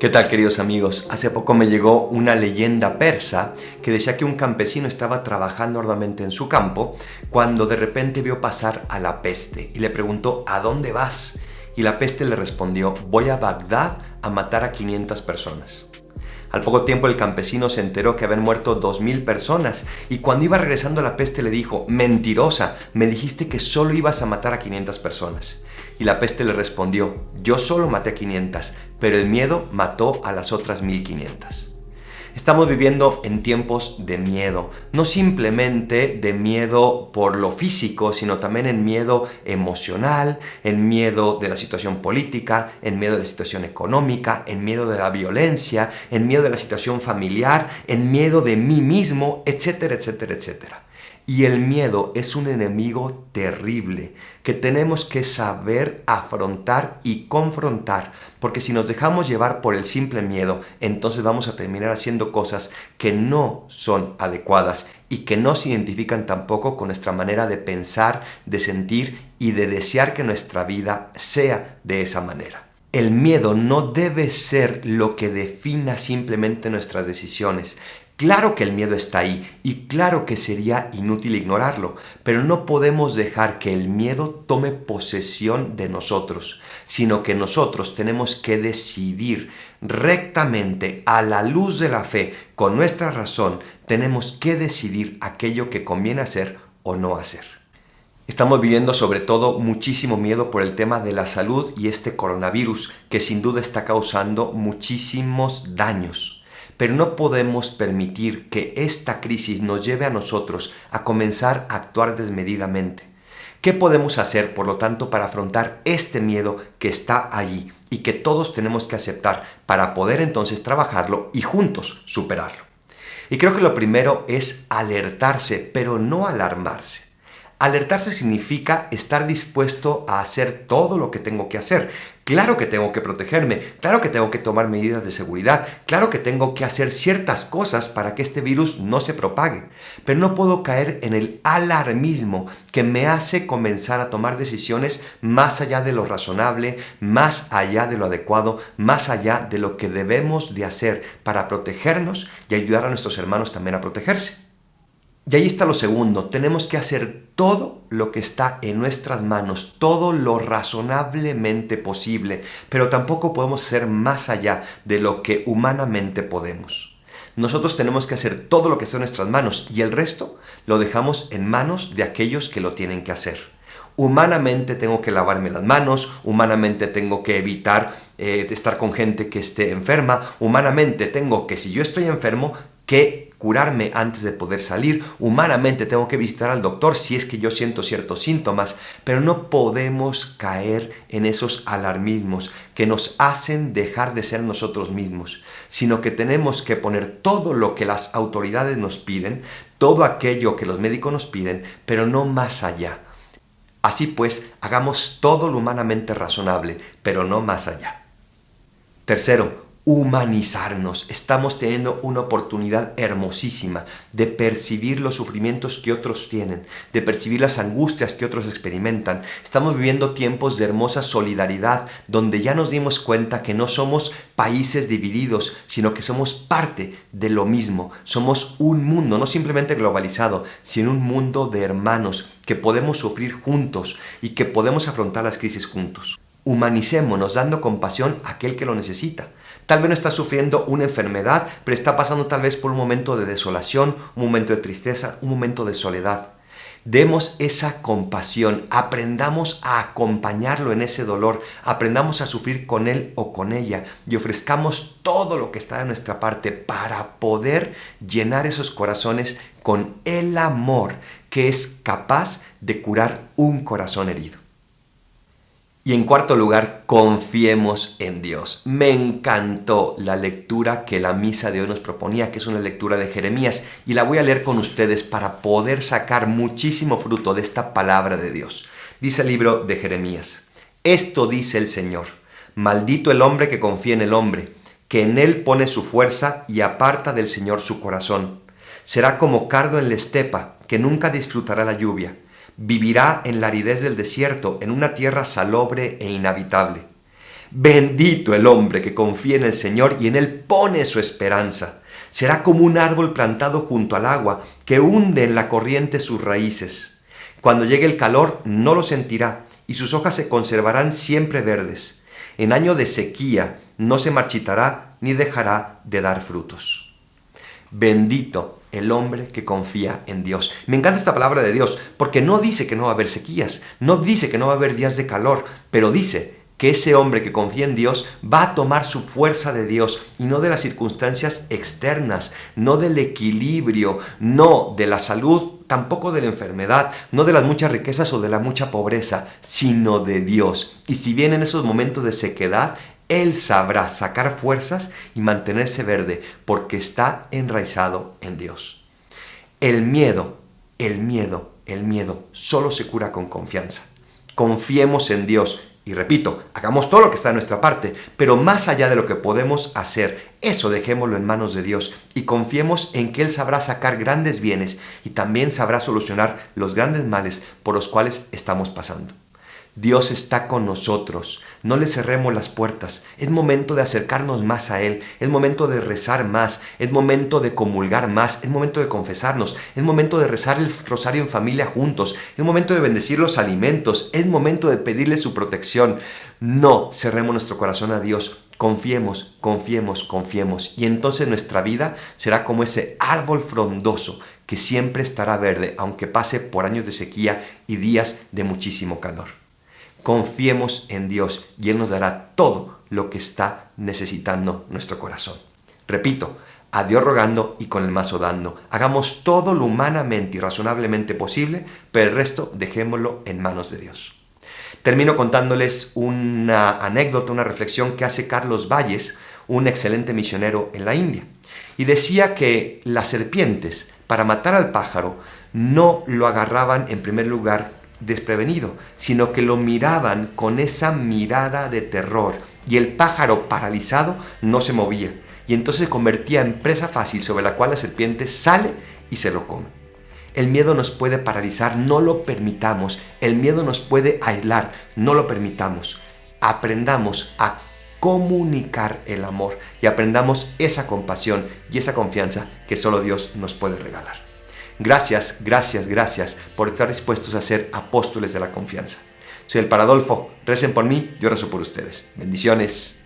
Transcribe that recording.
¿Qué tal, queridos amigos? Hace poco me llegó una leyenda persa que decía que un campesino estaba trabajando arduamente en su campo cuando de repente vio pasar a la peste y le preguntó: ¿a dónde vas? Y la peste le respondió: voy a Bagdad a matar a 500 personas. Al poco tiempo el campesino se enteró que habían muerto 2000 personas y cuando iba regresando la peste le dijo: mentirosa, me dijiste que solo ibas a matar a 500 personas. Y la peste le respondió: yo solo maté a 500, pero el miedo mató a las otras 1500. Estamos viviendo en tiempos de miedo, no simplemente de miedo por lo físico, sino también en miedo emocional, en miedo de la situación política, en miedo de la situación económica, en miedo de la violencia, en miedo de la situación familiar, en miedo de mí mismo, etcétera, etcétera, etcétera. Y el miedo es un enemigo terrible que tenemos que saber afrontar y confrontar, porque si nos dejamos llevar por el simple miedo, entonces vamos a terminar haciendo cosas que no son adecuadas y que no se identifican tampoco con nuestra manera de pensar, de sentir y de desear que nuestra vida sea de esa manera. El miedo no debe ser lo que defina simplemente nuestras decisiones. Claro que el miedo está ahí y claro que sería inútil ignorarlo, pero no podemos dejar que el miedo tome posesión de nosotros, sino que nosotros tenemos que decidir rectamente, a la luz de la fe, con nuestra razón, tenemos que decidir aquello que conviene hacer o no hacer. Estamos viviendo sobre todo muchísimo miedo por el tema de la salud y este coronavirus que sin duda está causando muchísimos daños. Pero no podemos permitir que esta crisis nos lleve a nosotros a comenzar a actuar desmedidamente. ¿Qué podemos hacer, por lo tanto, para afrontar este miedo que está allí y que todos tenemos que aceptar para poder entonces trabajarlo y juntos superarlo? Y creo que lo primero es alertarse, pero no alarmarse. Alertarse significa estar dispuesto a hacer todo lo que tengo que hacer. Claro que tengo que protegerme, claro que tengo que tomar medidas de seguridad, claro que tengo que hacer ciertas cosas para que este virus no se propague, pero no puedo caer en el alarmismo que me hace comenzar a tomar decisiones más allá de lo razonable, más allá de lo adecuado, más allá de lo que debemos de hacer para protegernos y ayudar a nuestros hermanos también a protegerse. Y ahí está lo segundo, tenemos que hacer todo lo que está en nuestras manos, todo lo razonablemente posible, pero tampoco podemos ser más allá de lo que humanamente podemos. Nosotros tenemos que hacer todo lo que está en nuestras manos y el resto lo dejamos en manos de aquellos que lo tienen que hacer. Humanamente tengo que lavarme las manos, humanamente tengo que evitar estar con gente que esté enferma, humanamente tengo que, si yo estoy enfermo, que curarme antes de poder salir, humanamente tengo que visitar al doctor si es que yo siento ciertos síntomas, pero no podemos caer en esos alarmismos que nos hacen dejar de ser nosotros mismos, sino que tenemos que poner todo lo que las autoridades nos piden, todo aquello que los médicos nos piden, pero no más allá. Así pues, hagamos todo lo humanamente razonable, pero no más allá. Tercero, humanizarnos. Estamos teniendo una oportunidad hermosísima de percibir los sufrimientos que otros tienen, de percibir las angustias que otros experimentan. Estamos viviendo tiempos de hermosa solidaridad, donde ya nos dimos cuenta que no somos países divididos, sino que somos parte de lo mismo. Somos un mundo, no simplemente globalizado, sino un mundo de hermanos que podemos sufrir juntos y que podemos afrontar las crisis juntos. Humanicémonos dando compasión a aquel que lo necesita. Tal vez no está sufriendo una enfermedad, pero está pasando tal vez por un momento de desolación, un momento de tristeza, un momento de soledad. Demos esa compasión, aprendamos a acompañarlo en ese dolor, aprendamos a sufrir con él o con ella y ofrezcamos todo lo que está de nuestra parte para poder llenar esos corazones con el amor que es capaz de curar un corazón herido. Y en cuarto lugar, confiemos en Dios. Me encantó la lectura que la misa de hoy nos proponía, que es una lectura de Jeremías, y la voy a leer con ustedes para poder sacar muchísimo fruto de esta palabra de Dios. Dice el libro de Jeremías: esto dice el Señor: maldito el hombre que confía en el hombre, que en él pone su fuerza y aparta del Señor su corazón. Será como cardo en la estepa, que nunca disfrutará la lluvia. Vivirá en la aridez del desierto, en una tierra salobre e inhabitable. Bendito el hombre que confía en el Señor y en Él pone su esperanza. Será como un árbol plantado junto al agua, que hunde en la corriente sus raíces. Cuando llegue el calor no lo sentirá, y sus hojas se conservarán siempre verdes. En año de sequía no se marchitará ni dejará de dar frutos. Bendito el hombre que confía en Dios. Me encanta esta palabra de Dios, porque no dice que no va a haber sequías, no dice que no va a haber días de calor, pero dice que ese hombre que confía en Dios va a tomar su fuerza de Dios y no de las circunstancias externas, no del equilibrio, no de la salud, tampoco de la enfermedad, no de las muchas riquezas o de la mucha pobreza, sino de Dios. Y si vienen esos momentos de sequedad, Él sabrá sacar fuerzas y mantenerse verde porque está enraizado en Dios. El miedo solo se cura con confianza. Confiemos en Dios. Y repito, hagamos todo lo que está en nuestra parte, pero más allá de lo que podemos hacer, eso dejémoslo en manos de Dios y confiemos en que Él sabrá sacar grandes bienes y también sabrá solucionar los grandes males por los cuales estamos pasando. Dios está con nosotros, no le cerremos las puertas, es momento de acercarnos más a Él, es momento de rezar más, es momento de comulgar más, es momento de confesarnos, es momento de rezar el rosario en familia juntos, es momento de bendecir los alimentos, es momento de pedirle su protección. No cerremos nuestro corazón a Dios, confiemos y entonces nuestra vida será como ese árbol frondoso que siempre estará verde, aunque pase por años de sequía y días de muchísimo calor. Confiemos en Dios y Él nos dará todo lo que está necesitando nuestro corazón. Repito, a Dios rogando y con el mazo dando. Hagamos todo lo humanamente y razonablemente posible, pero el resto dejémoslo en manos de Dios. Termino contándoles una anécdota, una reflexión que hace Carlos Valles, un excelente misionero en la India. Y decía que las serpientes, para matar al pájaro, no lo agarraban en primer lugar desprevenido, sino que lo miraban con esa mirada de terror y el pájaro paralizado no se movía y entonces se convertía en presa fácil sobre la cual la serpiente sale y se lo come. El miedo nos puede paralizar, no lo permitamos. El miedo nos puede aislar, no lo permitamos. Aprendamos a comunicar el amor y aprendamos esa compasión y esa confianza que solo Dios nos puede regalar. Gracias por estar dispuestos a ser apóstoles de la confianza. Soy el Padre Adolfo, recen por mí, yo rezo por ustedes. Bendiciones.